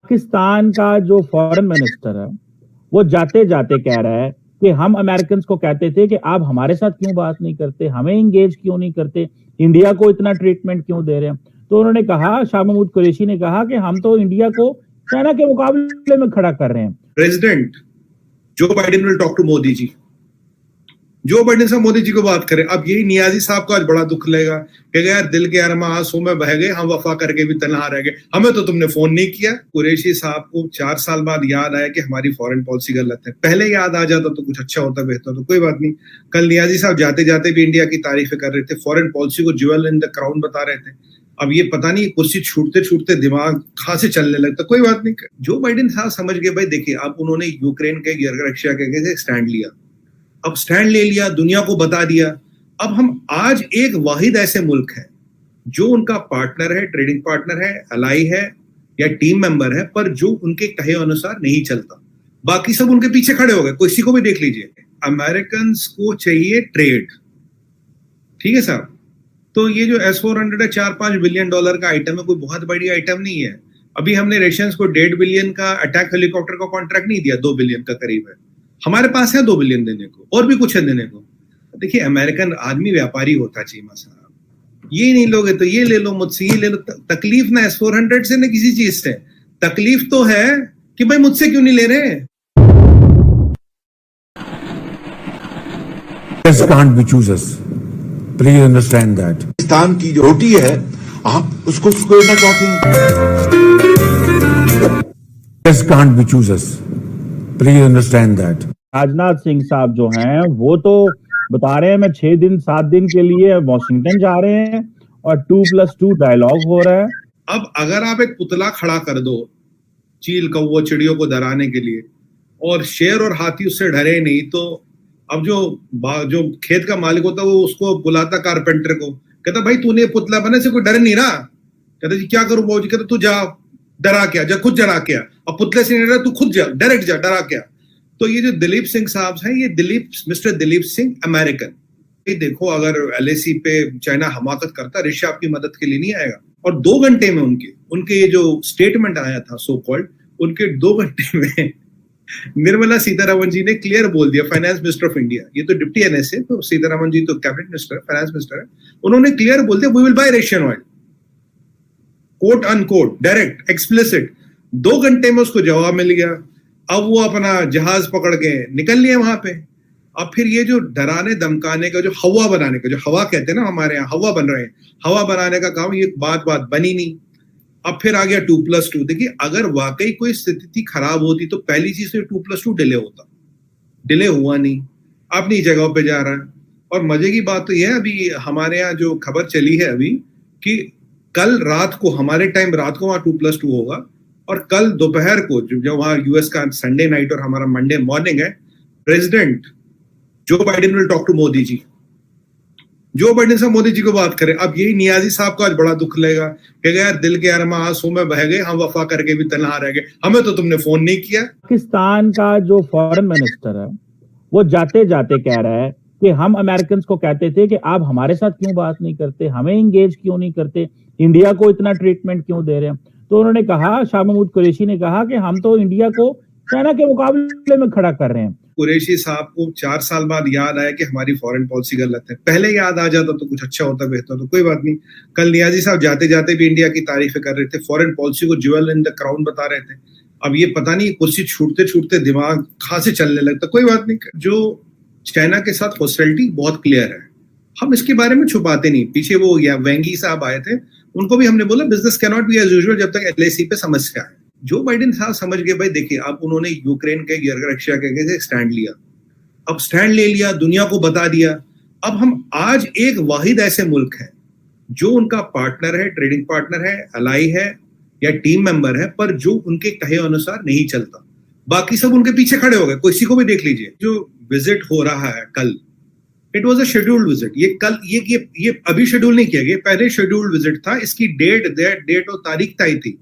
पाकिस्तान का जो foreign minister है वो जाते जाते कह रहा है कि हम अमेरिकन को कहते थे कि आप हमारे साथ क्यों बात नहीं करते, हमें इंगेज क्यों नहीं करते, इंडिया को इतना ट्रीटमेंट क्यों दे रहे हैं। तो उन्होंने कहा, शाह महमूद कुरैशी ने कहा कि हम तो इंडिया को चाइना के मुकाबले में खड़ा कर रहे हैं। President Joe Biden will talk to Modi ji. Joe Biden साहब मोदी जी को बात करें। अब यही नियाजी साहब को आज बड़ा दुख लगेगा कि यार दिल के अरमा आंसू में बह गए, हम वफा करके भी तनहा रह गए, हमें तो तुमने फोन नहीं किया। कुरैशी साहब को 4 साल बाद याद आया कि हमारी फॉरेन पॉलिसी गलत है। पहले याद आ जाता तो कुछ अच्छा होता, बेहतर तो कोई बात नहीं। कल नियाजी साहब जाते जाते भी इंडिया की तारीफें कर रहे थे, फॉरेन पॉलिसी को ज्वेल इन द क्राउन बता रहे थे। अब ये पता नहीं कुर्सी छूटते छूटते दिमाग कहां से चलने लगता, कोई बात नहीं। जो बाइडेन साहब समझ गए भाई, देखिए अब उन्होंने यूक्रेन के रशिया के स्टैंड लिया, अब स्टैंड ले लिया, दुनिया को बता दिया। अब हम आज एक वाहिद ऐसे मुल्क है जो उनका पार्टनर है, ट्रेडिंग पार्टनर है, अलाई है या टीम मेंबर है, पर जो उनके कहे अनुसार नहीं चलता। बाकी सब उनके पीछे खड़े हो गए। किसी को भी देख लीजिए, अमेरिकन को चाहिए ट्रेड, ठीक है साहब। तो ये जो S-400 है, 4-5 बिलियन डॉलर का आइटम है, कोई बहुत बड़ी आइटम नहीं है। अभी हमने रशियंस को 1.5 बिलियन का अटैक हेलीकॉप्टर का कॉन्ट्रैक्ट नहीं दिया, 2 बिलियन का करीब है। हमारे पास है 2 बिलियन देने को, और भी कुछ है देने को। देखिए अमेरिकन आदमी व्यापारी होता चीमा साहब, ये नहीं लोगे तो ये ले लो, मुझसे ये ले लो। तकलीफ ना S-400 से, ना किसी चीज से। तकलीफ तो है कि भाई मुझसे क्यों नहीं ले रहे। Can't be choosers. Please understand that. Pakistan की जो रोटी है आप उसको सुखेड़ना चाहते हैं। Can't be choosers. Please understand that. Rajnath Singh साहब जो हैं वो तो बता रहे हैं मैं 6-7 दिन के लिए वॉशिंगटन जा रहे हैं और 2+2 डायलॉग हो रहा है। अब अगर आप एक पुतला खड़ा कर दो चील कौवा चिड़ियों को डराने के लिए, और शेर और हाथी उससे डरे नहीं, तो अब जो खेत का मालिक होता है वो उसको बुलाता कारपेंटर को, कहता भाई तूने पुतला बने से कोई डर नहीं रहा। कहता जी क्या करूं बाबूजी। कहता तू जा, डरा क्या, जा खुद डरा क्या। अब पुतले से नहीं डरा, तू खुद जा, डायरेक्ट जा, डरा क्या। तो ये जो दिलीप सिंह साहब हैं, ये मिस्टर दिलीप सिंह अमेरिकन। ये देखो अगर LAC पे चाइना हमाकत करता, रशिया आपकी मदद के लिए नहीं आएगा। और 2 घंटे में उनके ये जो स्टेटमेंट आया था सो कॉल्ड, उनके 2 घंटे में निर्मला सीतारमण जी ने क्लियर बोल दिया, फाइनेंस मिनिस्टर ऑफ इंडिया। ये तो डिप्टी NS है, तो सीतारमण जी तो कैबिनेट मिनिस्टर, फाइनेंस मिनिस्टर है। उन्होंने क्लियर बोल दिया we will buy Russian oil, quote unquote, direct explicit. 2 घंटे में उसको जवाब मिल गया। अब वो अपना जहाज पकड़ के निकल लिए वहां पे। अब फिर ये जो डराने धमकाने का, जो हवा बनाने का, जो हवा कहते हैं ना हमारे यहाँ हवा बन रहे हैं, हवा बनाने का काम, ये बात बनी नहीं। अब फिर आ गया 2+2। देखिए अगर वाकई कोई स्थिति खराब होती तो पहली चीज तो 2+2 डिले होता, डिले हुआ नहीं, अपनी जगह पे जा रहा है। और मजे की बात तो यह है, अभी हमारे यहाँ जो खबर चली है अभी कि कल रात को, हमारे टाइम रात को वहां 2+2 होगा, और कल दोपहर को जो वहां US का संडे नाइट और हमारा मंडे मॉर्निंग है, president Joe Biden will talk to Modi ji. Joe Biden साहब मोदी जी को बात करें। अब यही नियाजी साहब को आज बड़ा दुख लगेगा कि यार दिल के अरमा आंसू में बह गए, हम वफा करके भी तनहा रह गए, हमें तो तुमने फोन नहीं किया। पाकिस्तान का जो फॉरेन मिनिस्टर है वो जाते जाते कह रहा है कि हम अमेरिकन को कहते थे कि आप हमारे साथ क्यों बात नहीं करते, हमें इंगेज क्यों नहीं करते, इंडिया को इतना ट्रीटमेंट क्यों दे रहे हैं। तो उन्होंने कहा, शाह महमूद कुरैशी ने कहा कि हम तो इंडिया को चाइना के मुकाबले में खड़ा कर रहे हैं। कुरैशी साहब को 4 साल बाद याद आया कि हमारी फॉरेन पॉलिसी गलत है। पहले याद आ जाता तो कुछ अच्छा होता, बेहतर तो कोई बात नहीं। कल नियाजी साहब जाते जाते भी इंडिया की तारीफें कर रहे थे, फॉरेन पॉलिसी को ज्वेल इन द क्राउन बता रहे थे। अब ये पता नहीं कुर्सी छूटते छूटते दिमाग कहां से चलने लगता, कोई बात नहीं। जो चाइना के साथ हॉस्टिलिटी बहुत क्लियर है, हम इसके बारे में छुपाते नहीं। पीछे वो या वेंगी साहब आए थे, उनको भी हमने बोला business can not be as usual जब तक LAC पे समस्या है। जो बाइडेन साहब समझ गए भाई, देखिए अब उन्होंने यूक्रेन के रशिया के स्टैंड लिया, अब स्टैंड ले लिया, दुनिया को बता दिया। अब हम आज एक वाहिद ऐसे मुल्क है जो उनका पार्टनर है, ट्रेडिंग पार्टनर है, अलाई है या टीम मेंबर है, पर जो उनके कहे अनुसार नहीं चलता। बाकी सब उनके पीछे खड़े हो गए। किसी को भी देख लीजिए। जो विजिट हो रहा है कल, it was a scheduled visit. ये कल ये अभी शेड्यूल नहीं किया गया, पहले शेड्यूल्ड विजिट था। इसकी डेट और तारीख तय थी,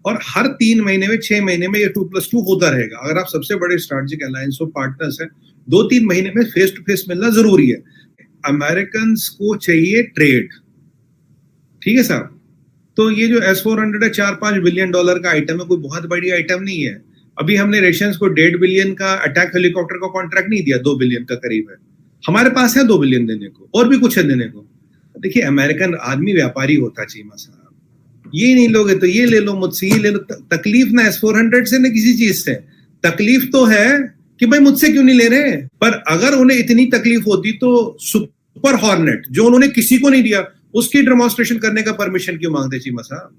और हर 3 महीने में 6 महीने में ये 2+2 होता रहेगा। अगर आप सबसे बड़े स्ट्रेटेजिक अलायंस और पार्टनर्स हैं, 2-3 महीने में फेस टू फेस मिलना जरूरी है। अमेरिकन को चाहिए ट्रेड, ठीक है साहब। तो ये जो S-400 है $4-5 बिलियन का आइटम है, कोई बहुत बड़ी आइटम नहीं है। अभी हमने रशियंस को 1.5 बिलियन का अटैक हेलीकॉप्टर का कॉन्ट्रैक्ट नहीं दिया, 2 बिलियन का करीब है। हमारे पास है 2 बिलियन देने को, और भी कुछ है देने को। देखिए, अमेरिकन आदमी व्यापारी होता चीमा साहब, ये नहीं लोगे तो ये ले लो, मुझसे ये ले लो। तकलीफ ना S-400 से, ना किसी चीज से। तकलीफ तो है कि भाई मुझसे क्यों नहीं ले रहे। पर अगर उन्हें इतनी तकलीफ होती तो सुपर हॉर्नेट जो उन्होंने किसी को नहीं दिया, उसकी डेमोन्स्ट्रेशन करने का परमिशन क्यों मांगते चीमा साहब?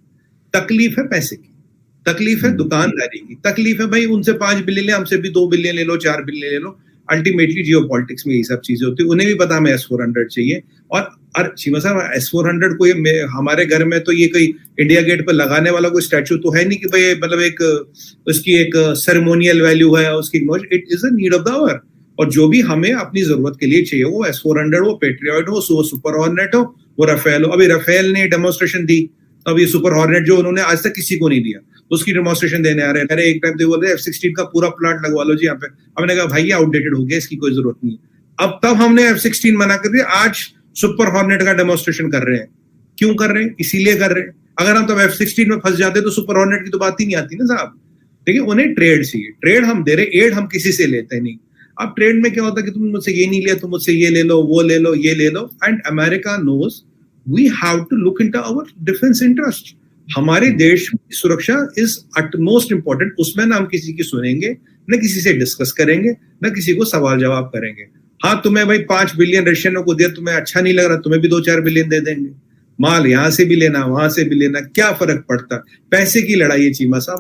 तकलीफ है पैसे की, तकलीफ है दुकानदारी की, तकलीफ है भाई उनसे 5 बिलियन ले, हमसे भी 2 बिलियन ले लो, 4 बिलियन ले लो। अल्टीमेटली जियोपॉलिटिक्स में ये सब चीजें होती है। उन्हें भी पता हमें S-400 चाहिए। और चीमा साहब, S-400 को हमारे घर में तो ये कोई इंडिया गेट पर लगाने वाला कोई स्टैचू तो है नहीं कि भाई मतलब एक उसकी एक सेरेमोनियल वैल्यू है उसकी। It is a need of the hour. और जो भी हमें अपनी जरूरत के लिए चाहिए, वो S-400 हो, पेट्रियट हो, सुपर हॉर्नेट हो, वो राफेल हो। अभी राफेल ने डेमोन्स्ट्रेशन दी, अब ये सुपर हॉर्नेट जो उन्होंने आज तक किसी को नहीं दिया, उसकी डेमोन्स्ट्रेशन देने आ रहे हैं। अरे एक टाइम तो बोल रहे F-16 का पूरा प्लांट लगवा लो जी यहाँ पे। हमने कहा भाई ये आउटडेटेड हो गया, इसकी कोई जरूरत नहीं है। अब तब हमने F-16 मना कर दिया, आज सुपर हॉर्नेट का डेमोन्स्ट्रेशन कर रहे हैं। क्यों कर रहे हैं? इसीलिए कर रहे हैं। अगर हम तब F-16 में फंस जाते तो सुपर हॉर्नेट की तो बात ही नहीं आती ना साहब। देखिए, उन्हें ट्रेड चाहिए, ट्रेड हम दे रहे, एड हम किसी से लेते नहीं। अब ट्रेड में क्या होता है कि तुम मुझसे ये नहीं लिया, तुम मुझसे ये ले लो, वो ले लो, ये ले लो। And America knows we have to look into our defence interest. हमारे देश की सुरक्षा इज अटमोस्ट इंपॉर्टेंट। उसमें ना हम किसी की सुनेंगे, न किसी से डिस्कस करेंगे, न किसी को सवाल जवाब करेंगे। हाँ, तुम्हें भाई 5 बिलियन रशियनों को दिया, तुम्हें अच्छा नहीं लग रहा, तुम्हें भी 2-4 बिलियन दे देंगे। माल यहां से भी लेना, वहां से भी लेना, क्या फर्क पड़ता? पैसे की लड़ाई है चीमा साहब।